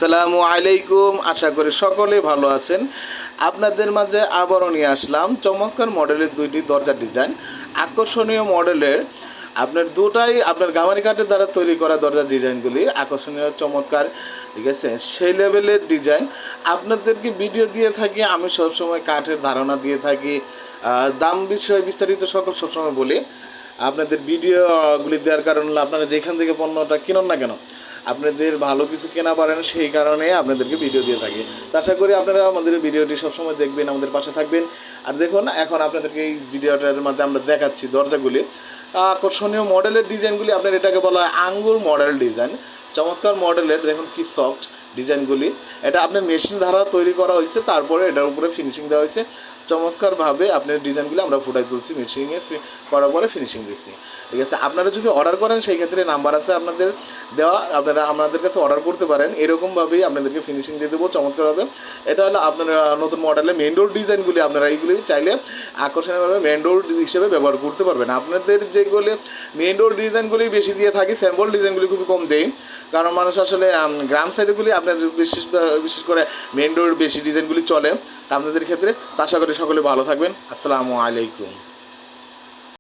আসসালামু আলাইকুম। আশা করি সকলে ভালো আছেন। আপনাদের মাঝে আবারও নিয়ে আসলাম চমৎকার মডেলের দুইটি দরজার ডিজাইন, আকর্ষণীয় মডেলের। আপনার দুটাই আপনার গামারি কাঠের দ্বারা তৈরি করা দরজার ডিজাইনগুলি আকর্ষণীয়, চমৎকার, ঠিক আছে, সেই লেভেলের ডিজাইন আপনাদেরকে ভিডিও দিয়ে থাকি। আমি সবসময় কাঠের ধারণা দিয়ে থাকি, দাম বিষয়ে বিস্তারিত সকল সবসময় বলি। আপনাদের ভিডিওগুলি দেওয়ার কারণ হলো আপনারা যেখান থেকে পণ্যটা কিনুন না কেন, আপনাদের ভালো কিছু কেনা পারেন, সেই কারণে আপনাদেরকে ভিডিও দিয়ে থাকি। আশা করি আপনারা আমাদের ভিডিওটি সবসময় দেখবেন, আমাদের পাশে থাকবেন। আর দেখুন, এখন আপনাদেরকে এই ভিডিওটার মধ্যে আমরা দেখাচ্ছি দরজাগুলি, আকর্ষণীয় মডেলের ডিজাইনগুলি। আপনার এটাকে বলা হয় আঙ্গুর মডেল ডিজাইন, চমৎকার মডেলের। দেখুন কি সফট ডিজাইনগুলি। এটা আপনার মেশিন দ্বারা তৈরি করা হয়েছে, তারপরে এটার উপরে ফিনিশিং দেওয়া হয়েছে। চমৎকারভাবে আপনার ডিজাইনগুলি আমরা ফুটাই তুলছি, মেশিনে করার পরে ফিনিশিং দিচ্ছি, ঠিক আছে। আপনারা যদি অর্ডার করেন সেই ক্ষেত্রে নাম্বার আছে আপনাদের দেওয়া, আপনারা আমাদের কাছে অর্ডার করতে পারেন। এরকমভাবেই আপনাদেরকে ফিনিশিং দিয়ে দেবো চমৎকারভাবে। এটা হলো আপনার নতুন মডেলের মেন ডোর ডিজাইনগুলি। আপনারা এইগুলি চাইলে আকর্ষণীয়ভাবে মেন ডোর হিসেবে ব্যবহার করতে পারবেন। আপনাদের যেগুলি মেন ডোর ডিজাইনগুলি বেশি দিয়ে থাকি, স্যাম্পল ডিজাইনগুলি খুবই কম দেই, কারণ মানুষ আসলে গ্রাম সাইডগুলি আপনার বিশেষ করে মেন ডোর বেশি ডিজাইনগুলি চলে। আপনাদের ক্ষেত্রে আশা করি সকলে ভালো থাকবেন। আসসালামু আলাইকুম।